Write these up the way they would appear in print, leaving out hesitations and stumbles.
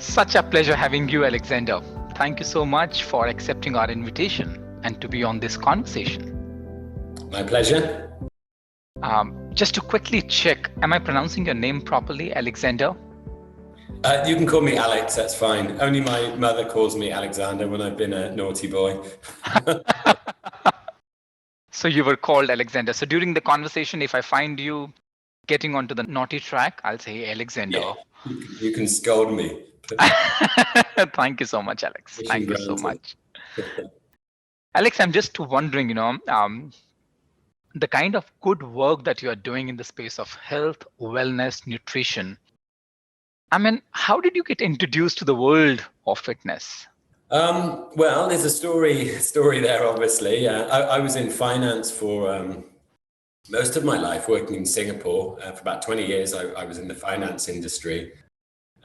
Such a pleasure having you, Alexander. Thank you so much for accepting our invitation and to be on this conversation. My pleasure. Just to quickly check, am I pronouncing your name properly, Alexander? You can call me Alex, that's fine. Only my mother calls me Alexander when I've been a naughty boy. So you were called Alexander. So during the conversation, if I find you getting onto the naughty track, I'll say, hey, Alexander. Yeah, you can scold me. Thank you so much, Alex. Thank you so much. Granted. Alex, I'm just wondering, the kind of good work that you are doing in the space of health, wellness, nutrition. I mean, how did you get introduced to the world of fitness? Well, there's a story there, obviously. I was in finance for most of my life, working in Singapore. For about 20 years, I was in the finance industry.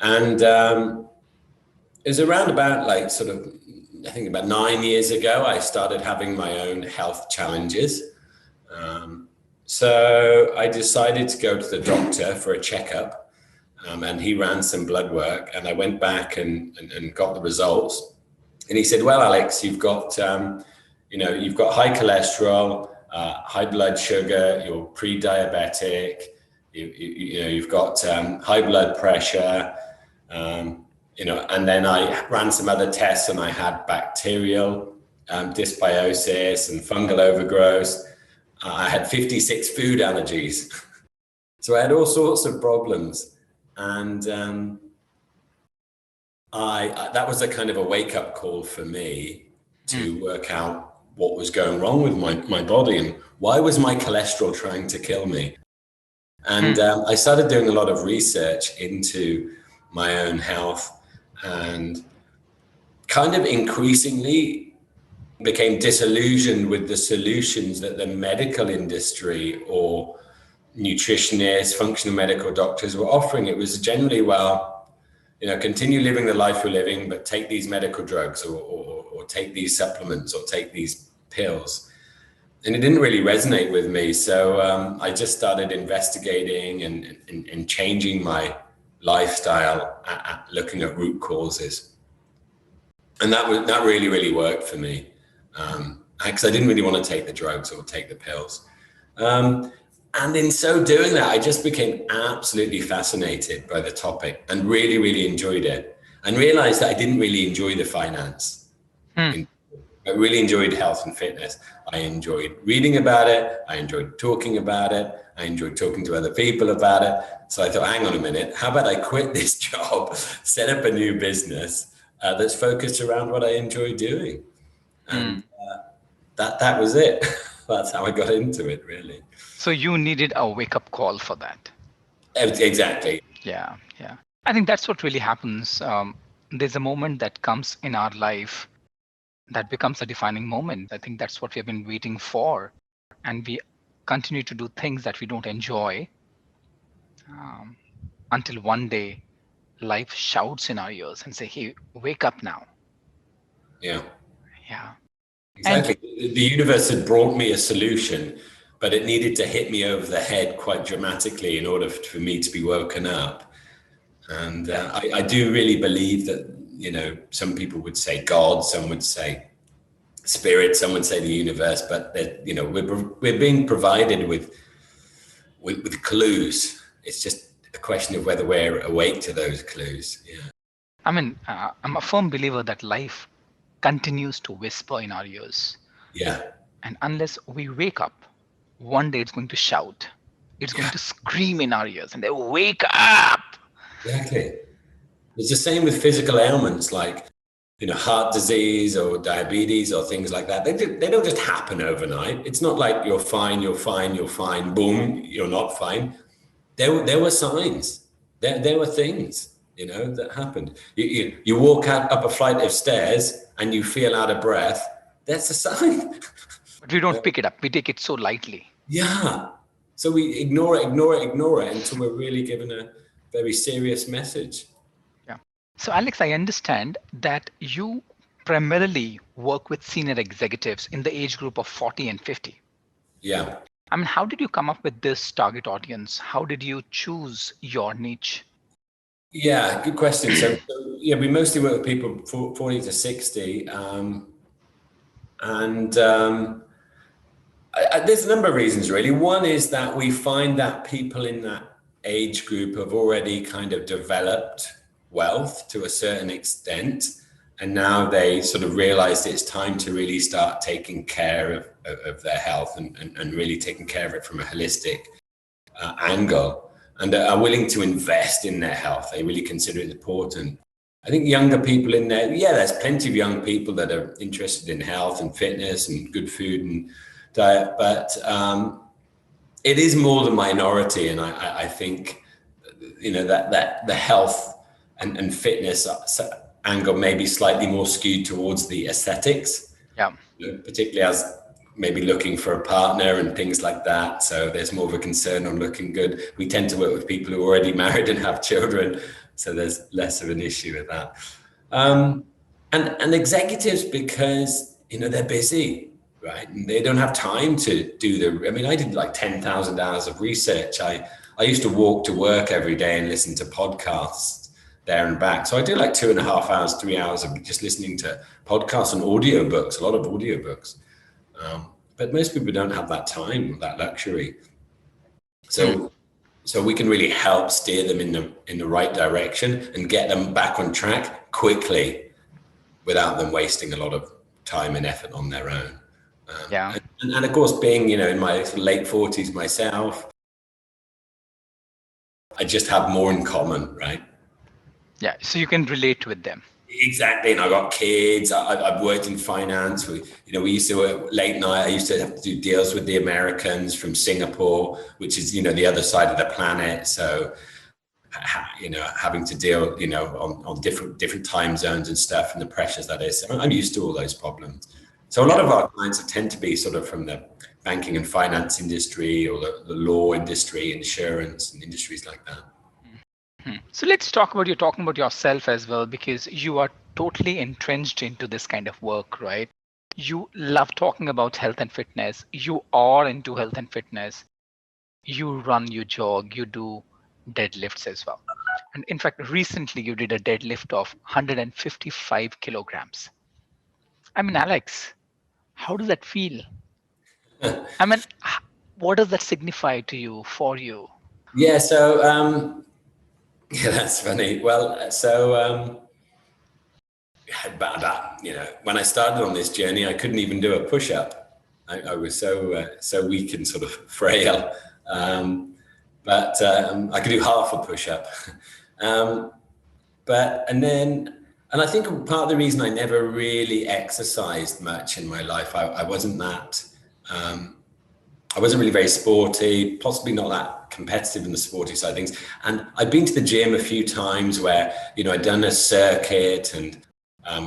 And it was around about I think about 9 years ago, I started having my own health challenges. So I decided to go to the doctor for a checkup, and he ran some blood work, and I went back and got the results. And he said, well, Alex, you've got high cholesterol, high blood sugar, you're pre-diabetic, you've got high blood pressure, and then I ran some other tests and I had bacterial dysbiosis and fungal overgrowth. I had 56 food allergies. So I had all sorts of problems. And that was a kind of a wake-up call for me to work out what was going wrong with my body and why was my cholesterol trying to kill me. And I started doing a lot of research into my own health and kind of increasingly became disillusioned with the solutions that the medical industry or nutritionists, functional medical doctors were offering. It was generally, continue living the life you're living, but take these medical drugs or take these supplements or take these pills. And it didn't really resonate with me. So I just started investigating and changing my lifestyle, looking at root causes. And that really, really worked for me. Because I didn't really want to take the drugs or take the pills. And in so doing that, I just became absolutely fascinated by the topic and really, really enjoyed it, and realized that I didn't really enjoy the finance. I really enjoyed health and fitness. I enjoyed reading about it. I enjoyed talking about it. I enjoyed talking to other people about it. So I thought, hang on a minute, how about I quit this job, set up a new business that's focused around what I enjoy doing? And that was it. That's how I got into it, really. So you needed a wake-up call for that. Exactly. Yeah. I think that's what really happens. There's a moment that comes in our life that becomes a defining moment. I think that's what we have been waiting for. And we continue to do things that we don't enjoy until one day life shouts in our ears and say, hey, wake up now. Yeah. Exactly. And the universe had brought me a solution, but it needed to hit me over the head quite dramatically in order for me to be woken up. And I do really believe that, some people would say God, some would say spirit, some would say the universe, but that, we're being provided with clues. It's just a question of whether we're awake to those clues. Yeah. I mean, I'm a firm believer that life continues to whisper in our ears. Yeah. And unless we wake up, one day it's going to shout. It's going to scream in our ears and they wake up. Exactly. It's the same with physical ailments like, heart disease or diabetes or things like that. They don't just happen overnight. It's not like you're fine, boom, you're not fine. There were signs. There were things, that happened. You walk up a flight of stairs and you feel out of breath. That's a sign. But we don't pick it up. We take it so lightly. Yeah. So we ignore it until we're really given a very serious message. Yeah. So Alex, I understand that you primarily work with senior executives in the age group of 40 and 50. Yeah. I mean, how did you come up with this target audience? How did you choose your niche? Yeah, good question. Yeah, we mostly work with people 40 to 60. And there's a number of reasons, really. One is that we find that people in that age group have already kind of developed wealth to a certain extent. And now they sort of realize it's time to really start taking care of their health and really taking care of it from a holistic angle, and are willing to invest in their health. They really consider it important. I think younger people in there, yeah, there's plenty of young people that are interested in health and fitness and good food and diet, but it is more the minority. And I think, that the health and fitness angle may be slightly more skewed towards the aesthetics, Yeah. Particularly as maybe looking for a partner and things like that. So there's more of a concern on looking good. We tend to work with people who are already married and have children, so there's less of an issue with that. And executives, because they're busy, right? And they don't have time to do I did like 10,000 hours of research. I used to walk to work every day and listen to podcasts there and back. So I do like 2.5 hours, 3 hours of just listening to podcasts and audiobooks, a lot of audiobooks. But most people don't have that time, that luxury. So we can really help steer them in the right direction and get them back on track quickly without them wasting a lot of time and effort on their own. And of course, being, in my late 40s myself, I just have more in common, right? Yeah, so you can relate with them. Exactly. And I got kids. I've worked in finance. We used to work late night. I used to have to do deals with the Americans from Singapore, which is, the other side of the planet. So, having to deal, on different time zones and stuff, and the pressures that is. So I'm used to all those problems. So a lot of our clients tend to be sort of from the banking and finance industry or the law industry, insurance and industries like that. So let's talk about, you're talking about yourself as well, because you are totally entrenched into this kind of work, right? You love talking about health and fitness. You are into health and fitness. You run, you jog, you do deadlifts as well. And in fact, recently you did a deadlift of 155 kilograms. Alex, how does that feel? What does that signify to you, for you? Yeah, so yeah, that's funny. Well, so when I started on this journey, I couldn't even do a push-up. I was so weak and sort of frail. But I could do half a push-up. And I think part of the reason I never really exercised much in my life, I wasn't that. I wasn't really very sporty, possibly not that competitive in the sporty side of things. And I'd been to the gym a few times where, I'd done a circuit and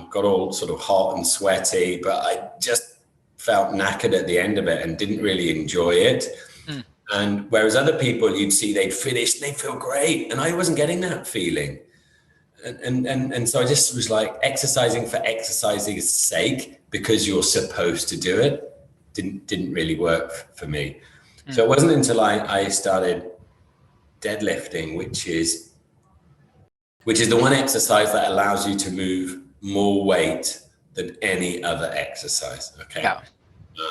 got all sort of hot and sweaty, but I just felt knackered at the end of it and didn't really enjoy it. And whereas other people you'd see, they'd finish, they'd feel great. And I wasn't getting that feeling. And so I just was like, exercising for exercising's sake, because you're supposed to do it, didn't really work for me. So it wasn't until I started deadlifting, which is the one exercise that allows you to move more weight than any other exercise. Okay. Yeah.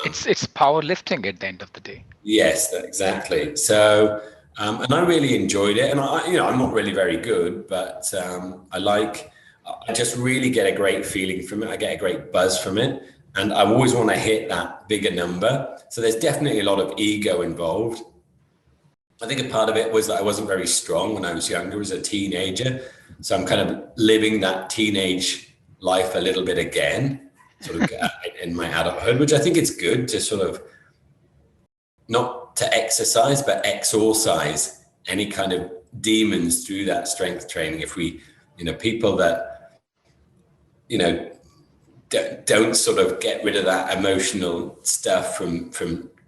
It's powerlifting at the end of the day. Yes, exactly. So, and I really enjoyed it. And I'm not really very good, but I just really get a great feeling from it. I get a great buzz from it. And I always want to hit that bigger number. So there's definitely a lot of ego involved. I think a part of it was that I wasn't very strong when I was younger, as a teenager. So I'm kind of living that teenage life a little bit again, sort of in my adulthood, which I think it's good to sort of not to exercise, but exorcise any kind of demons through that strength training. If we, people that, don't sort of get rid of that emotional stuff from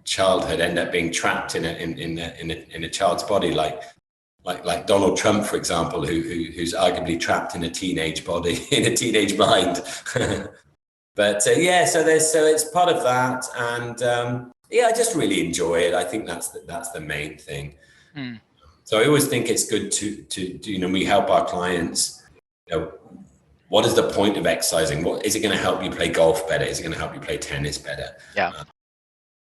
childhood, end up being trapped in a child's body, like Donald Trump, for example, who's arguably trapped in a teenage body, in a teenage mind. But so it's part of that, and I just really enjoy it. I think that's the main thing. So I always think it's good to we help our clients, what is the point of exercising? What is it going to help you play golf better? Is it going to help you play tennis better? Yeah.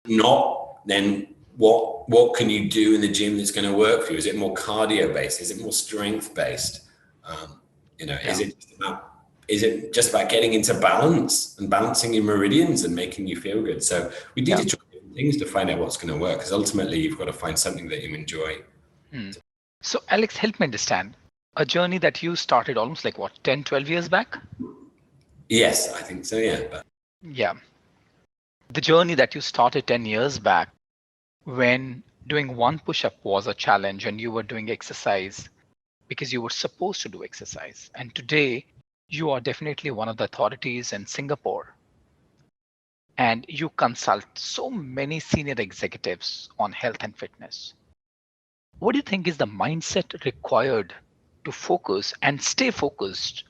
Not then what can you do in the gym that's going to work for you? Is it more cardio based? Is it more strength based? Is it just about getting into balance and balancing your meridians and making you feel good? So we need to try different things to find out what's going to work, because ultimately you've got to find something that you enjoy. So Alex, help me understand a journey that you started almost like 10, 12 years back? Yes, I think so. Yeah. The journey that you started 10 years back, when doing one push-up was a challenge and you were doing exercise because you were supposed to do exercise. And today you are definitely one of the authorities in Singapore. And you consult so many senior executives on health and fitness. What do you think is the mindset required to focus and stay focused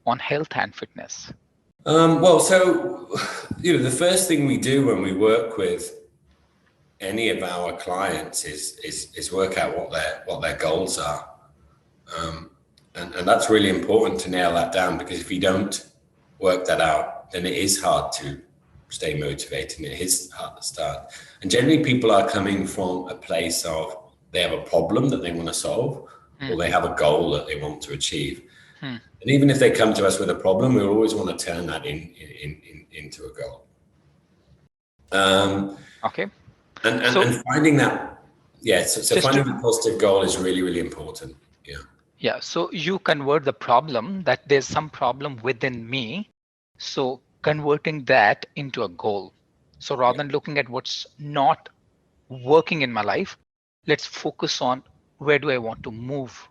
on health and fitness? The first thing we do when we work with any of our clients is work out what their goals are, and that's really important to nail that down, because if you don't work that out, then it is hard to stay motivated and it is hard to start. And generally, people are coming from a place of they have a problem that they want to solve, or they have a goal that they want to achieve. And even if they come to us with a problem, we always want to turn that into a goal. Okay. And finding that, finding a positive goal is really, really important. Yeah. So you convert the problem that there's some problem within me. So converting that into a goal. So rather than looking at what's not working in my life, let's focus on where do I want to move.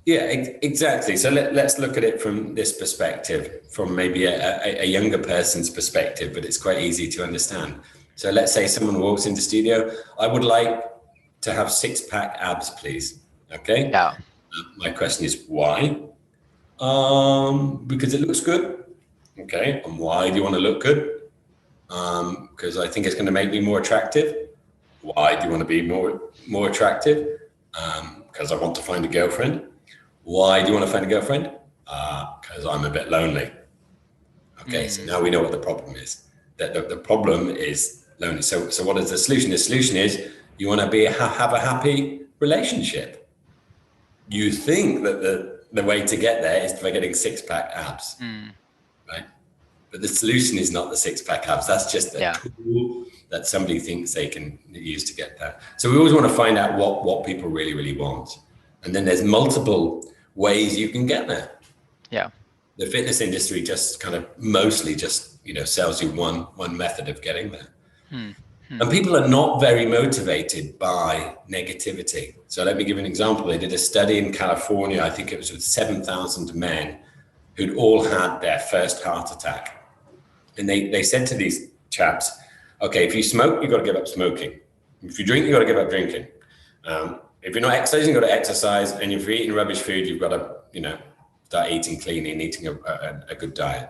Yeah, exactly. So let's look at it from this perspective, from maybe a younger person's perspective, but it's quite easy to understand. So let's say someone walks into the studio. I would like to have 6-pack abs, please. Okay. Yeah. My question is why? Because it looks good. Okay. And why do you want to look good? Because I think it's going to make me more attractive. Why do you want to be more attractive? Because I want to find a girlfriend. Why do you want to find a girlfriend? Because I'm a bit lonely. Okay, so now we know what the problem is. That the problem is lonely. So what is the solution? The solution is you want to have a happy relationship. You think that the way to get there is by getting 6-pack abs, right? But the solution is not the 6-pack abs. That's just a tool that somebody thinks they can use to get that. So we always want to find out what people really, really want. And then there's multiple ways you can get there. Yeah. The fitness industry just kind of mostly just, sells you one method of getting there. And people are not very motivated by negativity. So let me give an example. They did a study in California. I think it was with 7,000 men who'd all had their first heart attack. And they said to these chaps, okay, if you smoke, you've got to give up smoking. If you drink, you've got to give up drinking. If you're not exercising, you've got to exercise. And if you're eating rubbish food, you've got to, start eating clean and eating a good diet.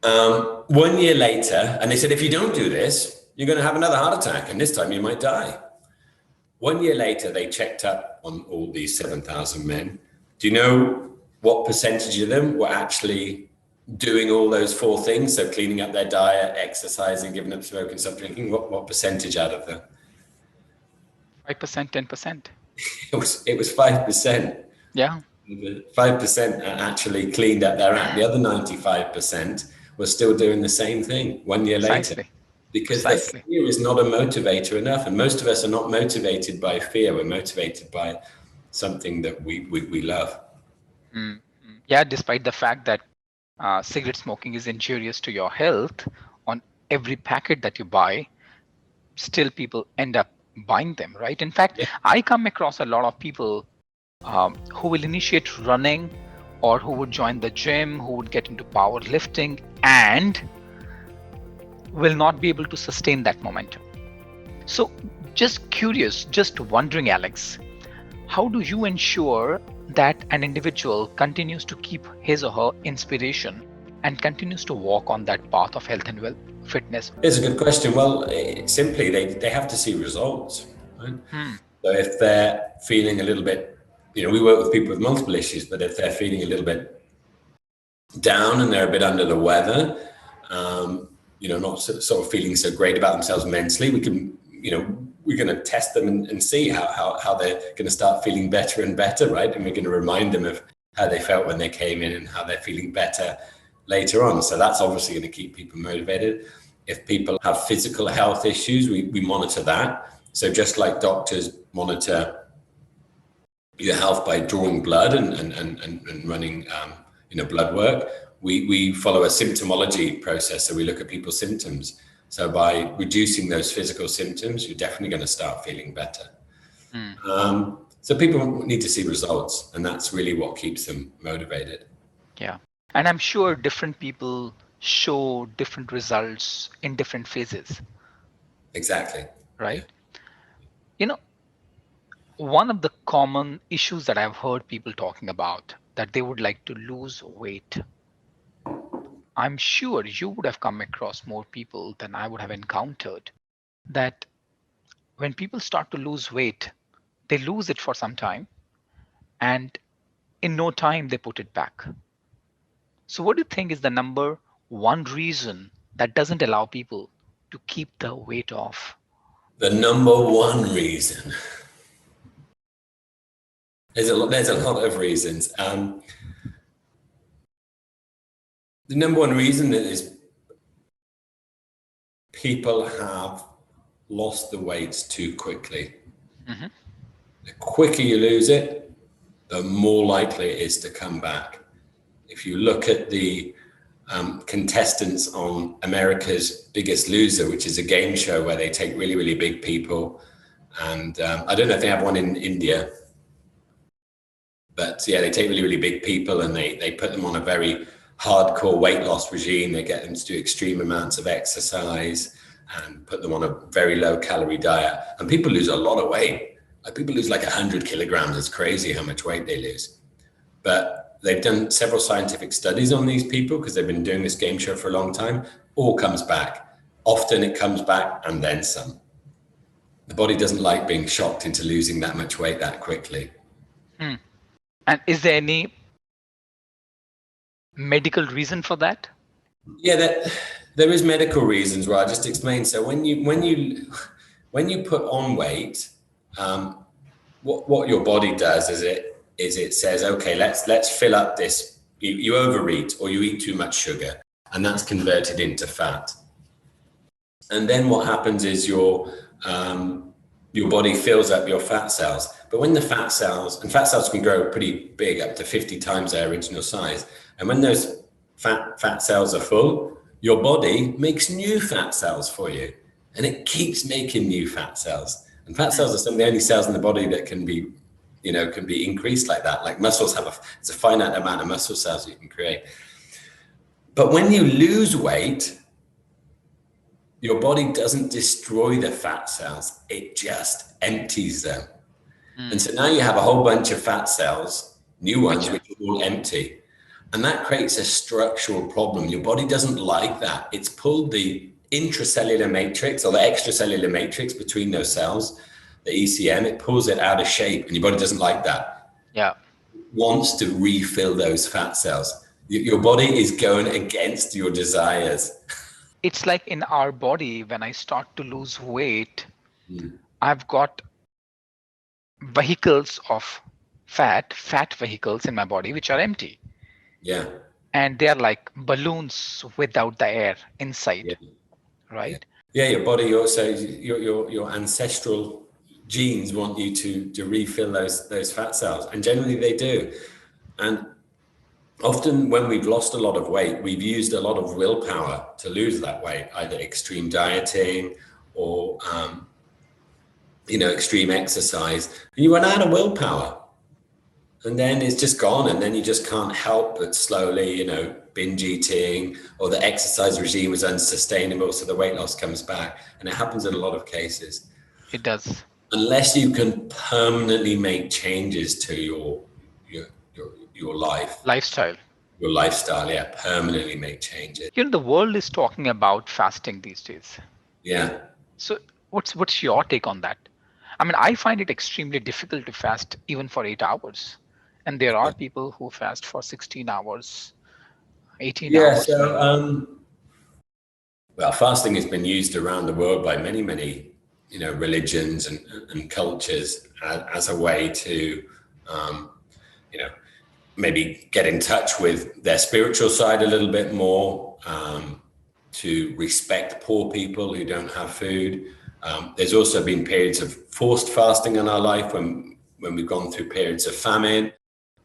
1 year later, and they said, if you don't do this, you're going to have another heart attack. And this time you might die. 1 year later, they checked up on all these 7,000 men. Do you know what percentage of them were actually doing all those 4 things? So cleaning up their diet, exercising, giving up smoking, stop drinking. What percentage out of them? 5%, 10%. It was 5%. Yeah. 5% actually cleaned up their act. The other 95% were still doing the same thing 1 year later. Because the fear is not a motivator enough. And most of us are not motivated by fear. We're motivated by something that we love. Yeah, despite the fact that cigarette smoking is injurious to your health, on every packet that you buy, still people end up buying them, right? In fact, I come across a lot of people who will initiate running or who would join the gym, who would get into powerlifting and will not be able to sustain that momentum. So just curious, just wondering, Alex, how do you ensure that an individual continues to keep his or her inspiration and continues to walk on that path of health and fitness? It's a good question. Well, simply, they have to see results. right? Hmm. So if they're feeling a little bit, we work with people with multiple issues, but if they're feeling a little bit down and they're a bit under the weather, not sort of feeling so great about themselves mentally, we can, we're going to test them and see how they're going to start feeling better and better, right? And we're going to remind them of how they felt when they came in and how they're feeling better later on. So that's obviously going to keep people motivated. If people have physical health issues, we monitor that. So just like doctors monitor your health by drawing blood and running blood work, we follow a symptomology process. So we look at people's symptoms. So by reducing those physical symptoms, you're definitely going to start feeling better. So people need to see results, and that's really what keeps them motivated. Yeah. And I'm sure different people show different results in different phases, Exactly. Yeah. right? You know, one of the common issues that I've heard people talking about that they would like to lose weight. I'm sure you would have come across more people than I would have encountered that when people start to lose weight, they lose it for some time and in no time they put it back. So, what do you think is the number one reason that doesn't allow people to keep the weight off? The number one reason, there's a lot of reasons. The number one reason is people have lost the weight too quickly. Mm-hmm. The quicker you lose it, the more likely it is to come back. If you look at the contestants on America's Biggest Loser, which is a game show where they take really, really big people, and I don't know if they have one in India, but yeah, they take really, really big people and they put them on a very hardcore weight loss regime. They get them to do extreme amounts of exercise and put them on a very low calorie diet. And people lose a lot of weight. Like people lose like 100 kilograms. It's crazy how much weight they lose. But they've done several scientific studies on these people because they've been doing this game show for a long time. All comes back. Often it comes back and then some. The body doesn't like being shocked into losing that much weight that quickly. Hmm. And is there any medical reason for that? Yeah, there is medical reasons where I just explained. So when you put on weight, what your body does is it says, okay, let's fill up this. You overeat or you eat too much sugar, and that's converted into fat. And then what happens is your body fills up your fat cells. But when the fat cells can grow pretty big, up to 50 times their original size. And when those fat cells are full, your body makes new fat cells for you. And it keeps making new fat cells. And fat cells are some of the only cells in the body that can be increased like that. Like muscles it's a finite amount of muscle cells you can create. But when you lose weight, your body doesn't destroy the fat cells, it just empties them. And so now you have a whole bunch of fat cells, new ones, which are all empty. And that creates a structural problem. Your body doesn't like that. It's pulled the intracellular matrix or the extracellular matrix between those cells, the ECM, it pulls it out of shape, and your body doesn't like that. Yeah. It wants to refill those fat cells. Your body is going against your desires. It's like in our body, when I start to lose weight, I've got vehicles of fat vehicles in my body, which are empty. Yeah. And they're like balloons without the air inside, Yeah. right? Yeah, your body also, your ancestral genes want you to refill those fat cells, and generally they do. And often when we've lost a lot of weight, we've used a lot of willpower to lose that weight, either extreme dieting or extreme exercise, and you run out of willpower. And then it's just gone, and then you just can't help but slowly, binge eating, or the exercise regime is unsustainable, so the weight loss comes back. And it happens in a lot of cases. It does. Unless you can permanently make changes to your life. Lifestyle. Your lifestyle, yeah, permanently make changes. The world is talking about fasting these days. Yeah. So what's your take on that? I mean, I find it extremely difficult to fast even for 8 hours. And there are people who fast for 16 hours, 18 Yeah, hours so even. well, fasting has been used around the world by many, many, religions and cultures as a way to, you know, maybe get in touch with their spiritual side a little bit more, to respect poor people who don't have food. There's also been periods of forced fasting in our life when we've gone through periods of famine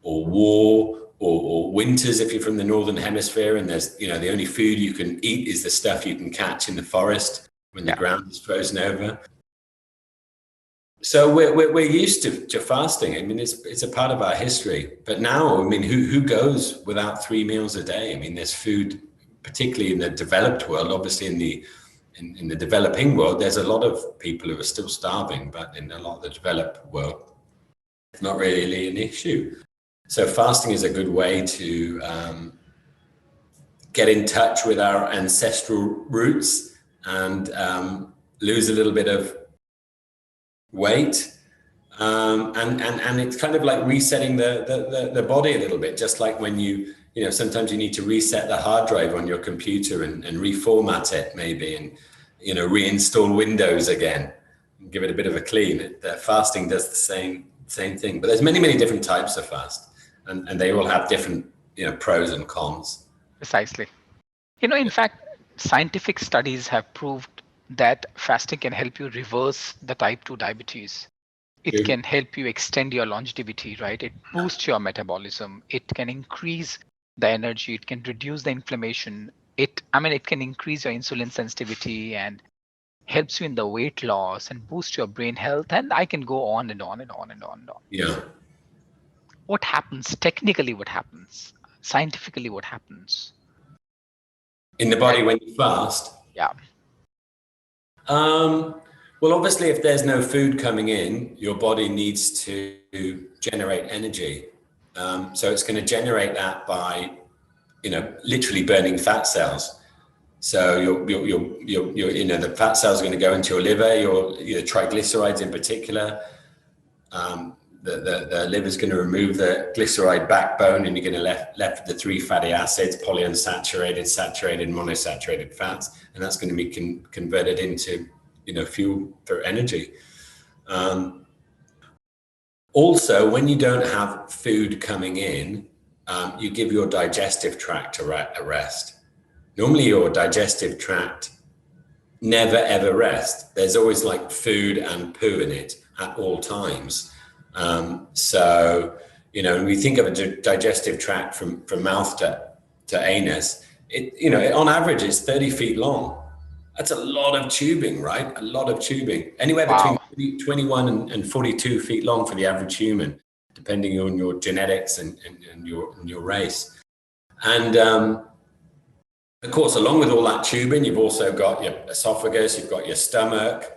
or war or winters if you're from the northern hemisphere, and there's the only food you can eat is the stuff you can catch in the forest when the Yeah, ground is frozen over. So we're used to fasting. I mean, it's a part of our history. But now, I mean, who goes without 3 meals a day? I mean, there's food, particularly in the developed world. Obviously, in the developing world, there's a lot of people who are still starving. But in a lot of the developed world, it's not really an issue. So fasting is a good way to get in touch with our ancestral roots and lose a little bit of weight. And it's kind of like resetting the body a little bit, just like when sometimes you need to reset the hard drive on your computer and reformat it maybe, and reinstall Windows again and give it a bit of a clean. Fasting does the same thing, but there's many different types of fast, and they all have different pros and cons. precisely. In fact, scientific studies have proved that fasting can help you reverse the type 2 diabetes. It True. can help you extend your longevity, right? It boosts your metabolism. It can increase the energy. It can reduce the inflammation. It can increase your insulin sensitivity and helps you in the weight loss and boost your brain health. And I can go on and on and on and on and on. Yeah. What happens technically? What happens scientifically? What happens? In the And body when you fast. yeah, Well, obviously, if there's no food coming in, your body needs to generate energy. So it's going to generate that by, literally burning fat cells. So the fat cells are going to go into your liver, your triglycerides in particular. The liver is going to remove the glyceride backbone, and you're going to left with the three fatty acids: polyunsaturated, saturated, monosaturated fats, and that's going to be converted into fuel for energy. Also, when you don't have food coming in, you give your digestive tract a rest. Normally, your digestive tract never ever rest. There's always like food and poo in it at all times. So, when we think of a digestive tract from mouth to anus, on average, it's 30 feet long. That's a lot of tubing, right? A lot of tubing. Anywhere between wow. 21 and 42 feet long for the average human, depending on your genetics and your race. And of course, along with all that tubing, you've also got your esophagus, you've got your stomach,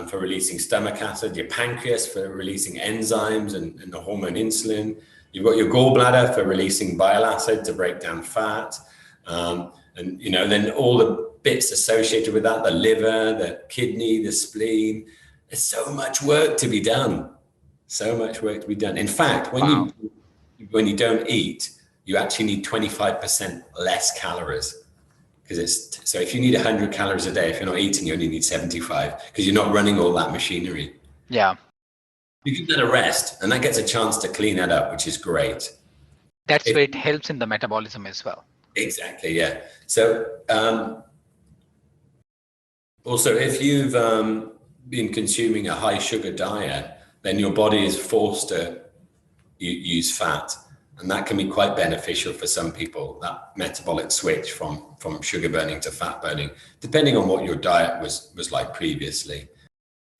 for releasing stomach acid, your pancreas for releasing enzymes and the hormone insulin. You've got your gallbladder for releasing bile acid to break down fat. And then all the bits associated with that, the liver, the kidney, the spleen. There's so much work to be done. So much work to be done. In fact, Wow. when you don't eat, you actually need 25% less calories. So if you need 100 calories a day, if you're not eating, you only need 75 because you're not running all that machinery. Yeah. You give that a rest, and that gets a chance to clean that up, which is great. That's If, where it helps in the metabolism as well. exactly, yeah. So also, if you've been consuming a high sugar diet, then your body is forced to use fat. And that can be quite beneficial for some people, that metabolic switch from sugar burning to fat burning, depending on what your diet was like previously.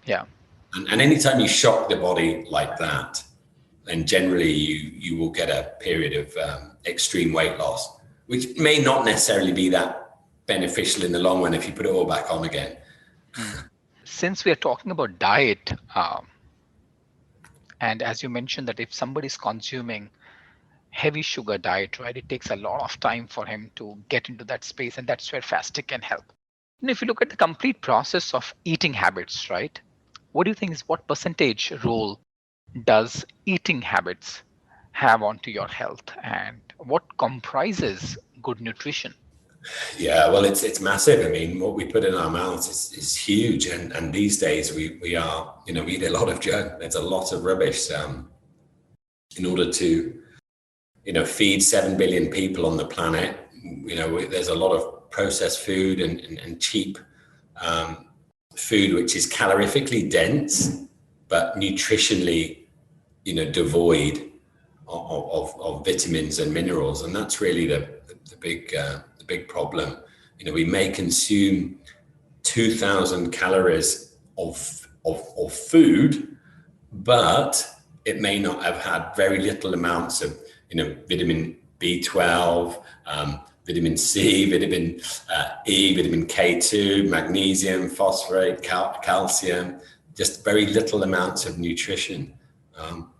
Yeah. And anytime you shock the body like that, then generally you will get a period of extreme weight loss, which may not necessarily be that beneficial in the long run if you put it all back on again. Since we are talking about diet, and as you mentioned that if somebody's consuming heavy sugar diet, right, it takes a lot of time for him to get into that space, and that's where fasting can help. And if you look at the complete process of eating habits, right, what do you think is what percentage role does eating habits have onto your health, and what comprises good nutrition? Yeah, well, it's massive. I mean, what we put in our mouths is huge, and these days we are, we eat a lot of junk. There's a lot of rubbish. In order to, feed 7 billion people on the planet, there's a lot of processed food and cheap food, which is calorifically dense, but nutritionally, devoid of vitamins and minerals, and that's really the big problem. We may consume 2,000 calories of food, but it may not have had very little amounts of, vitamin B12, vitamin C, vitamin E, vitamin K2, magnesium, phosphorate, calcium, just very little amounts of nutrition.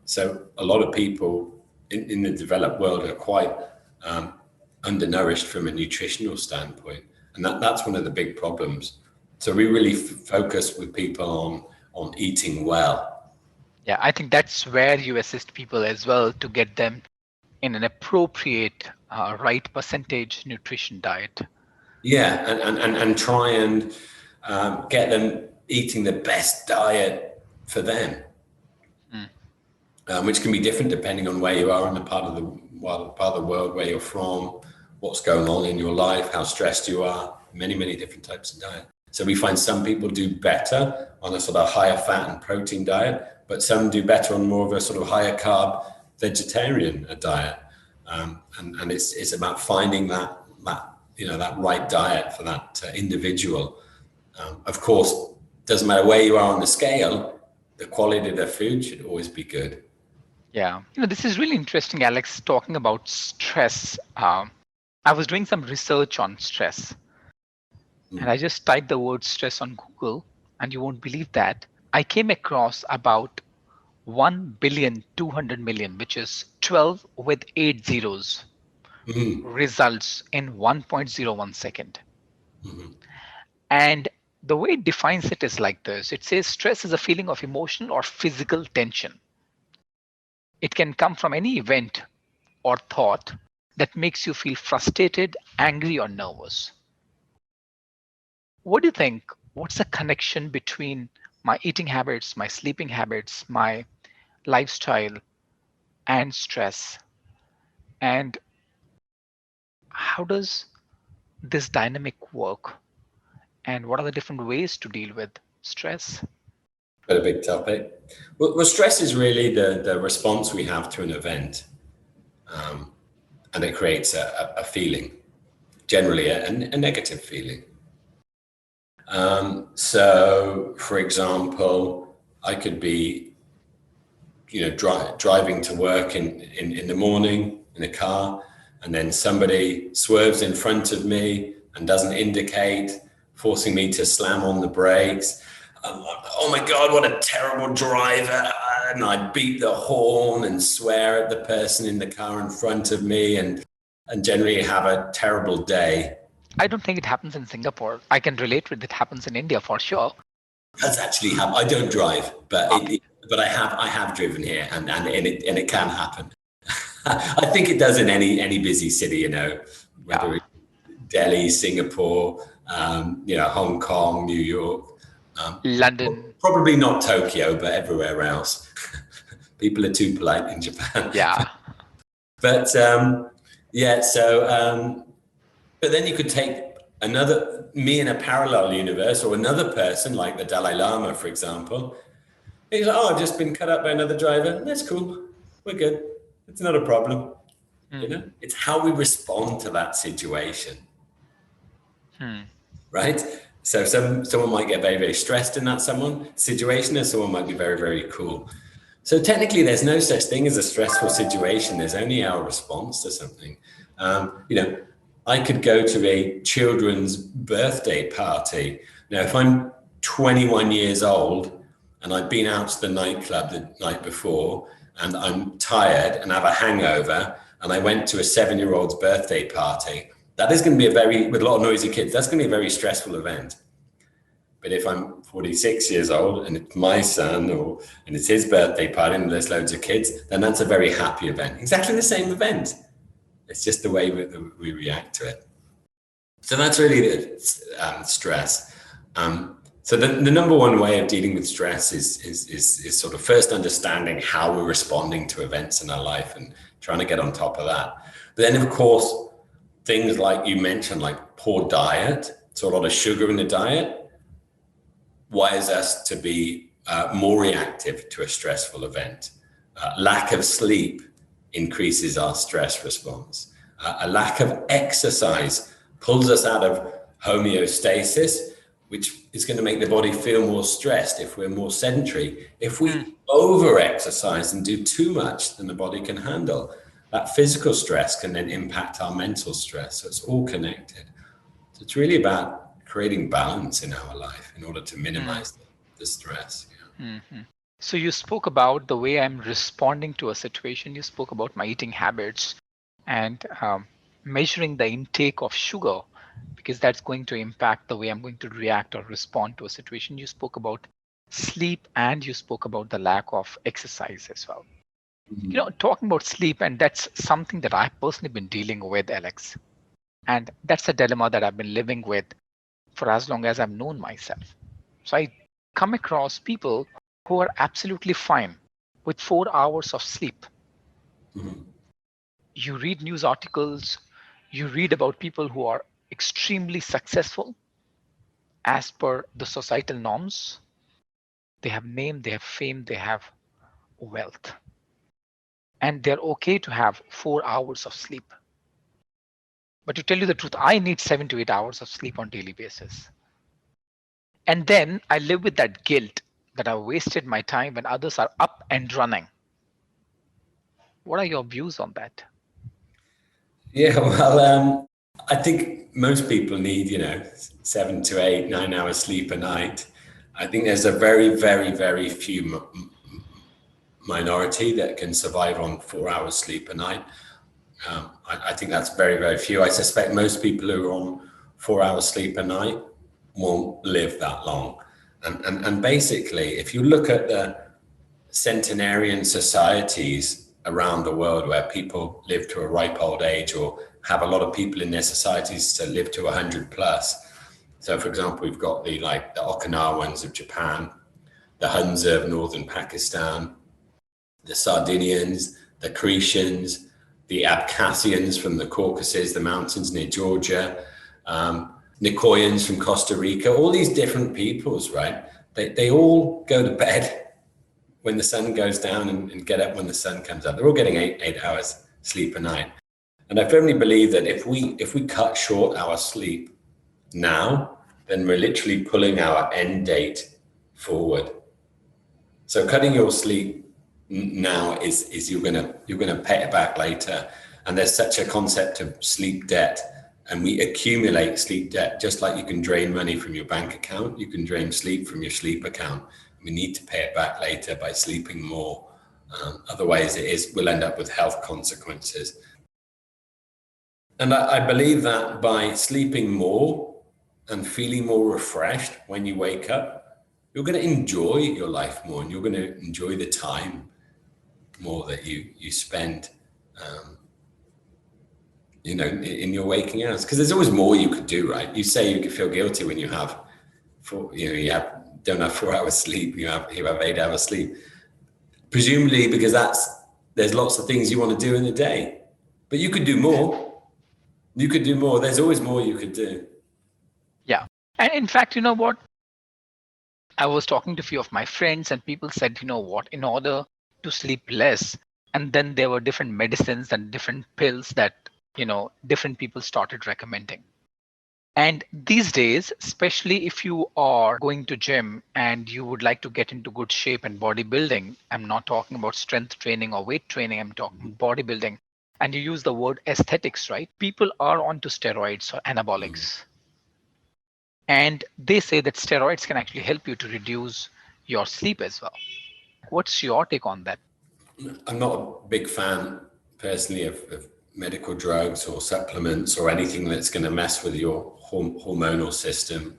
So a lot of people in the developed world are quite undernourished from a nutritional standpoint. And that's one of the big problems. So we really focus with people on eating well. Yeah, I think that's where you assist people as well to get them in an appropriate, right percentage nutrition diet. Yeah, and try and get them eating the best diet for them, which can be different depending on where you are in the part of the world where you're from, what's going on in your life, how stressed you are, many different types of diet. So we find some people do better on a sort of higher fat and protein diet, but some do better on more of a sort of higher carb vegetarian diet. And it's about finding that right diet for that individual. Of course, doesn't matter where you are on the scale, the quality of the food should always be good. Yeah, this is really interesting, Alex, talking about stress. I was doing some research on stress, and I just typed the word stress on Google, and you won't believe that I came across about 1,200,000,000, which is 12 with 8 zeros, results in 1.01 second. And the way it defines it is like this. It says stress is a feeling of emotional or physical tension. It can come from any event or thought that makes you feel frustrated, angry, or nervous. What do you think? What's the connection between my eating habits, my sleeping habits, my lifestyle, and stress? And how does this dynamic work? And what are the different ways to deal with stress? Quite a big topic. Well, stress is really the response we have to an event. And it creates a feeling, generally a negative feeling. So, for example, I could be, driving to work in the morning in a car, and then somebody swerves in front of me and doesn't indicate, forcing me to slam on the brakes. I'm like, oh my God, what a terrible driver. And I beat the horn and swear at the person in the car in front of me and generally have a terrible day. I don't think it happens in Singapore. I can relate with it happens in India for sure. That's actually happened. I don't drive, but I have driven here, and it can happen. I think it does in any busy city, whether it's Delhi, Singapore, Hong Kong, New York, London. Probably not Tokyo, but everywhere else. People are too polite in Japan. Yeah. But but then you could take me in a parallel universe, or another person like the Dalai Lama, for example. He's like, I've just been cut up by another driver. That's cool. We're good. It's not a problem. It's how we respond to that situation. Right? So someone might get very, very stressed in that situation, and someone might be very, very cool. So technically, there's no such thing as a stressful situation. There's only our response to something. I could go to a children's birthday party. Now, if I'm 21 years old and I've been out to the nightclub the night before and I'm tired and have a hangover and I went to a 7-year-old's birthday party, that is going to be with a lot of noisy kids, that's going to be a very stressful event. But if I'm 46 years old and it's my son and it's his birthday party and there's loads of kids, then that's a very happy event. Exactly the same event. It's just the way we react to it. So that's really the stress. So the number one way of dealing with stress is sort of first understanding how we're responding to events in our life and trying to get on top of that. But then, of course, things like you mentioned, like poor diet, so a lot of sugar in the diet, wires us to be more reactive to a stressful event. Lack of sleep increases our stress response. A lack of exercise pulls us out of homeostasis, which is going to make the body feel more stressed if we're more sedentary. If we over-exercise and do too much than the body can handle, that physical stress can then impact our mental stress. So it's all connected. So it's really about creating balance in our life in order to minimize the stress. Mm-hmm. So you spoke about the way I'm responding to a situation. You spoke about my eating habits and measuring the intake of sugar, because that's going to impact the way I'm going to react or respond to a situation. You spoke about sleep and you spoke about the lack of exercise as well. Talking about sleep, and that's something that I've personally been dealing with, Alex. And that's a dilemma that I've been living with for as long as I've known myself. So I come across people who are absolutely fine with 4 hours of sleep. You read news articles, you read about people who are extremely successful as per the societal norms. They have name, they have fame, they have wealth. And they're okay to have 4 hours of sleep. But to tell you the truth, I need 7 to 8 hours of sleep on a daily basis. And then I live with that guilt that I wasted my time when others are up and running. What are your views on that? Yeah, well, I think most people need, 7 to 8, 9 hours sleep a night. I think there's a very, very, very few minority that can survive on 4 hours sleep a night. I think that's very, very few. I suspect most people who are on 4 hours sleep a night won't live that long. And basically, if you look at the centenarian societies around the world where people live to a ripe old age or have a lot of people in their societies to live to 100 plus. So for example, we've got the Okinawans of Japan, the Hunza of northern Pakistan, the Sardinians, the Cretians, the Abkhazians from the Caucasus, the mountains near Georgia, Nicoyans from Costa Rica, all these different peoples, right? They all go to bed when the sun goes down and get up when the sun comes up. They're all getting eight hours sleep a night. And I firmly believe that if we cut short our sleep now, then we're literally pulling our end date forward. So cutting your sleep now is you're gonna pay it back later. And there's such a concept of sleep debt, and we accumulate sleep debt. Just like you can drain money from your bank account, you can drain sleep from your sleep account. We need to pay it back later by sleeping more. Otherwise, we'll end up with health consequences. And I believe that by sleeping more and feeling more refreshed when you wake up, you're going to enjoy your life more, and you're going to enjoy the time more that you spend, in your waking hours. Because there's always more you could do, right? You say you could feel guilty when you have, don't have 4 hours sleep. You have 8 hours sleep, presumably because there's lots of things you want to do in the day, but you could do more. You could do more. There's always more you could do. Yeah. And in fact, you know what? I was talking to a few of my friends and people said, in order to sleep less, and then there were different medicines and different pills that, different people started recommending. And these days, especially if you are going to gym and you would like to get into good shape and bodybuilding, I'm not talking about strength training or weight training, I'm talking bodybuilding. And you use the word aesthetics, right? People are onto steroids or anabolics. And they say that steroids can actually help you to reduce your sleep as well. What's your take on that? I'm not a big fan personally of medical drugs or supplements or anything that's going to mess with your hormonal system.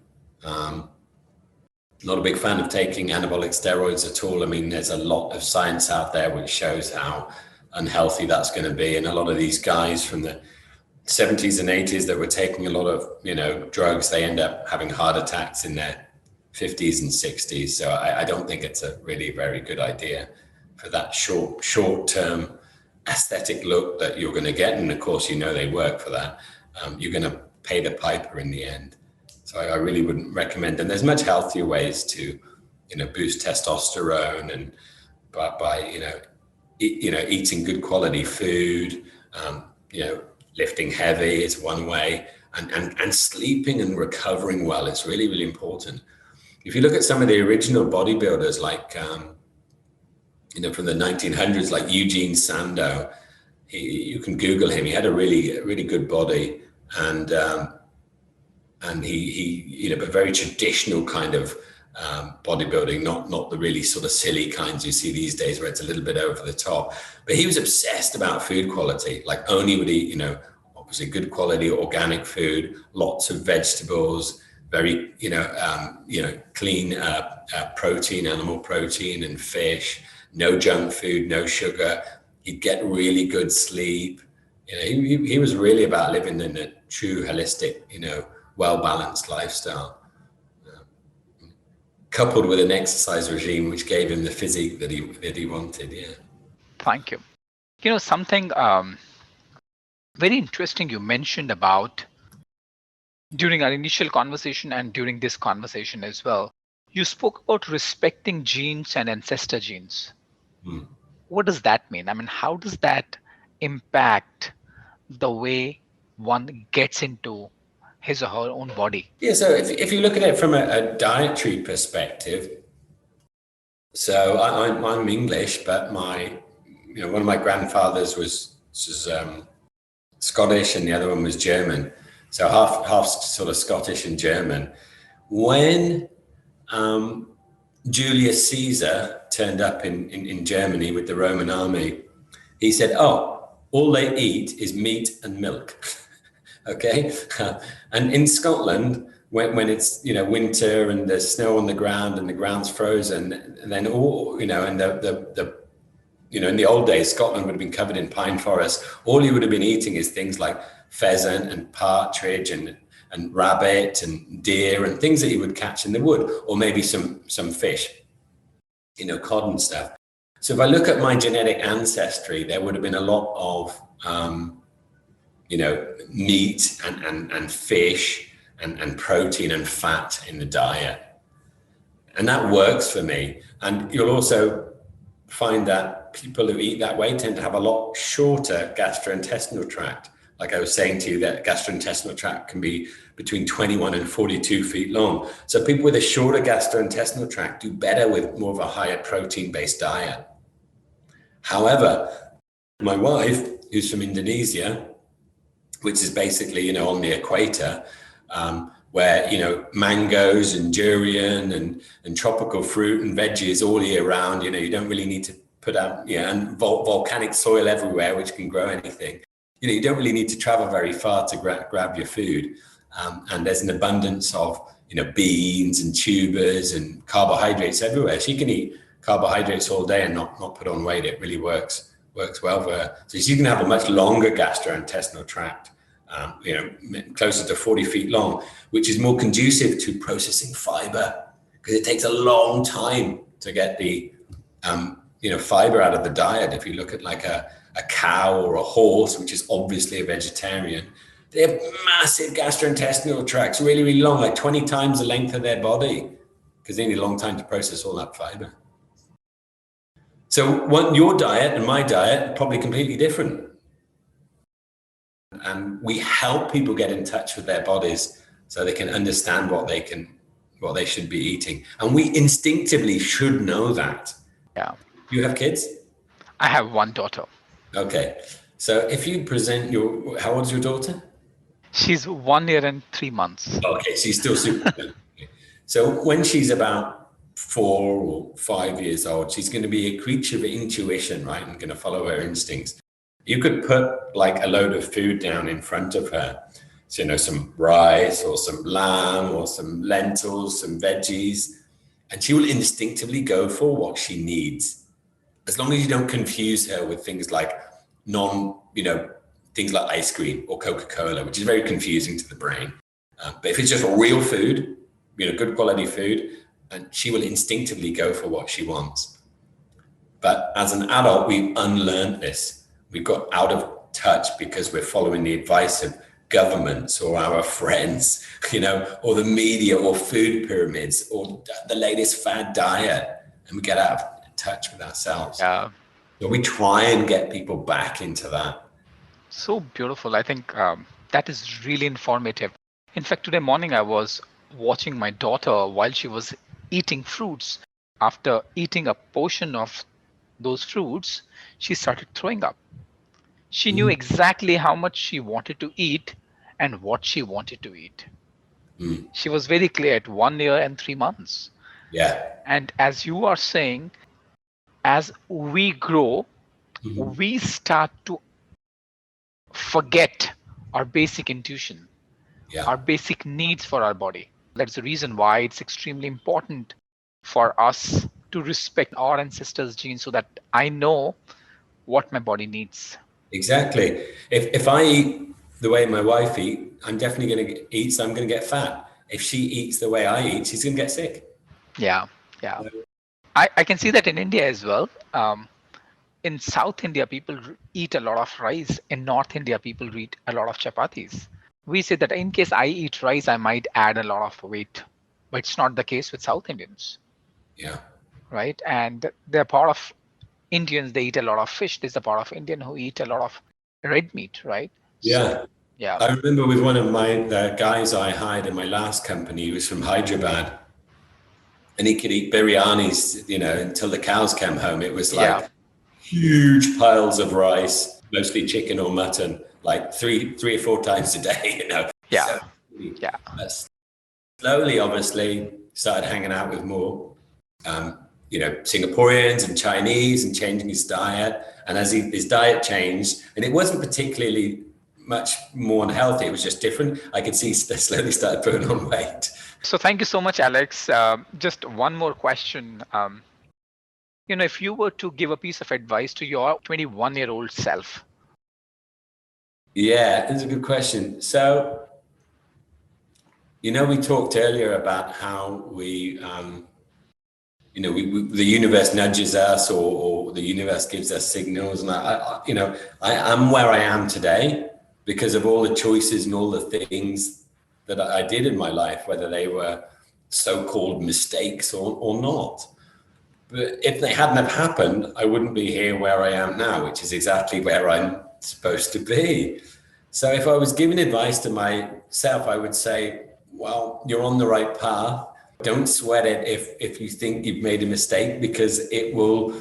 Not a big fan of taking anabolic steroids at all. I mean, there's a lot of science out there which shows how unhealthy that's going to be. And a lot of these guys from the 70s and 80s that were taking a lot of, drugs, they end up having heart attacks in their 50s and 60s. So I don't think it's a really very good idea for that short-term aesthetic look that you're going to get. And of course, they work for that. You're going to pay the piper in the end. So I really wouldn't recommend. And there's much healthier ways to, boost testosterone, and by eating good quality food, lifting heavy is one way, and sleeping and recovering well is really, really important. If you look at some of the original bodybuilders, like, from the 1900s, like Eugene Sandow, you can Google him. He had a really, really good body, and he but very traditional kind of bodybuilding, not the really sort of silly kinds you see these days where it's a little bit over the top. But he was obsessed about food quality, like only would eat, obviously good quality organic food, lots of vegetables, very, clean protein, animal protein and fish, no junk food, no sugar. He'd get really good sleep. He was really about living in a true holistic, well-balanced lifestyle, coupled with an exercise regime which gave him the physique that he wanted. Yeah. Thank you. Something very interesting you mentioned about during our initial conversation and during this conversation as well. You spoke about respecting genes and ancestor genes. What does that mean? I mean, how does that impact the way one gets into his or her own body? Yeah, so if you look at it from a dietary perspective, so I'm English, but one of my grandfathers was Scottish and the other one was German. So half sort of Scottish and German. When Julius Caesar turned up in Germany with the Roman army, he said, all they eat is meat and milk. Okay. And in Scotland, when it's, winter and there's snow on the ground and the ground's frozen, and then in the old days, Scotland would have been covered in pine forests. All you would have been eating is things like pheasant and partridge and rabbit and deer and things that you would catch in the wood, or maybe some fish, cod and stuff. So if I look at my genetic ancestry, there would have been a lot of, meat and fish and protein and fat in the diet. And that works for me. And you'll also find that people who eat that way tend to have a lot shorter gastrointestinal tract. Like I was saying to you, that gastrointestinal tract can be between 21 and 42 feet long. So people with a shorter gastrointestinal tract do better with more of a higher protein-based diet. However, my wife, who's from Indonesia, which is basically, on the equator, where, mangoes and durian and tropical fruit and veggies all year round, you don't really need to put out, and volcanic soil everywhere, which can grow anything. You don't really need to travel very far to grab your food. And there's an abundance of, beans and tubers and carbohydrates everywhere. So you can eat carbohydrates all day and not put on weight. It really works well for her. So you can have a much longer gastrointestinal tract, closer to 40 feet long, which is more conducive to processing fiber, because it takes a long time to get the, fiber out of the diet. If you look at like a cow or a horse, which is obviously a vegetarian, they have massive gastrointestinal tracts, really, really long, like 20 times the length of their body, because they need a long time to process all that fiber. So your diet and my diet are probably completely different. And we help people get in touch with their bodies so they can understand what they should be eating. And we instinctively should know that. Yeah. You have kids? I have one daughter. Okay. So if you present how old's your daughter? She's 1 year and 3 months. Okay, she's still super young. So when she's about 4 or 5 years old, she's going to be a creature of intuition, right? And going to follow her instincts. You could put like a load of food down in front of her. So, some rice or some lamb or some lentils, some veggies. and she will instinctively go for what she needs, as long as you don't confuse her with things like things like ice cream or Coca-Cola, which is very confusing to the brain. But if it's just real food, good quality food, and she will instinctively go for what she wants. But as an adult, we've unlearned this. We've got out of touch because we're following the advice of governments or our friends, or the media or food pyramids or the latest fad diet, and we get out of touch with ourselves. Yeah. So we try and get people back into that. So beautiful. I think that is really informative. In fact, today morning I was watching my daughter while she was eating fruits. After eating a portion of those fruits, she started throwing up. She knew exactly how much she wanted to eat and what she wanted to eat. She was very clear at 1 year and 3 months. Yeah. And as you are saying, as we grow, we start to forget our basic intuition, our basic needs for our body. That's the reason why it's extremely important for us to respect our ancestors' genes, so that I know what my body needs. Exactly. If I eat the way my wife eats, I'm definitely going to eat, so I'm going to get fat. If she eats the way I eat, she's going to get sick. Yeah. I can see that in India as well. In South India, people eat a lot of rice. In North India, people eat a lot of chapatis. We say that in case I eat rice, I might add a lot of weight, but it's not the case with South Indians. Yeah. Right. And they're part of Indians, they eat a lot of fish. There's a part of Indian who eat a lot of red meat, right? Yeah. Yeah. I remember with one of the guys I hired in my last company, he was from Hyderabad, and he could eat biryanis, until the cows came home. It was like huge piles of rice, mostly chicken or mutton, like three or four times a day, Yeah. So, slowly, obviously, started hanging out with more, Singaporeans and Chinese, and changing his diet. And as his diet changed, and it wasn't particularly much more unhealthy, it was just different, I could see slowly started putting on weight. So thank you so much, Alex. Just one more question. If you were to give a piece of advice to your 21-year-old self. Yeah, that's a good question. So, we talked earlier about how we, the universe nudges us, or the universe gives us signals. And I am where I am today because of all the choices and all the things that I did in my life, whether they were so-called mistakes or not. But if they hadn't have happened, I wouldn't be here where I am now, which is exactly where I'm supposed to be. So if I was giving advice to myself, I would say, well, you're on the right path. Don't sweat it if you think you've made a mistake, because it will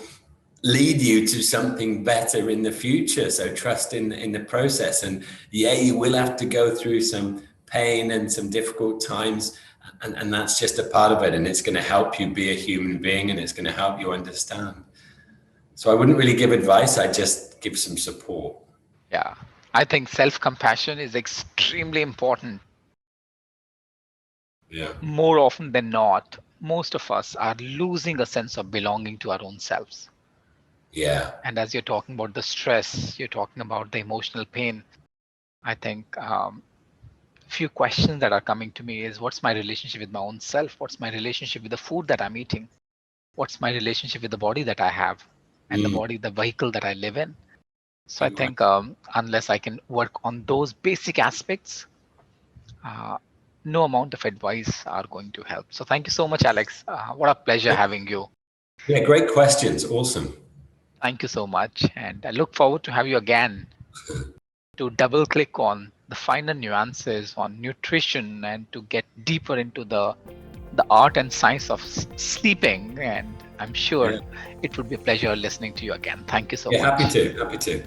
lead you to something better in the future. So trust in the process. And you will have to go through some pain and some difficult times. And that's just a part of it. And it's going to help you be a human being, and it's going to help you understand. So I wouldn't really give advice. I'd just give some support. Yeah. I think self-compassion is extremely important. Yeah. More often than not, most of us are losing a sense of belonging to our own selves. Yeah. And as you're talking about the stress, you're talking about the emotional pain, I think few questions that are coming to me is, what's my relationship with my own self? What's my relationship with the food that I'm eating? What's my relationship with the body that I have, and the vehicle that I live in? So I think unless I can work on those basic aspects, no amount of advice are going to help. So thank you so much, Alex. What a pleasure having you. Yeah, great questions. Awesome. Thank you so much. And I look forward to have you again to double click on the finer nuances on nutrition and to get deeper into the art and science of sleeping. And I'm sure it would be a pleasure listening to you again. Thank you so much. Happy to.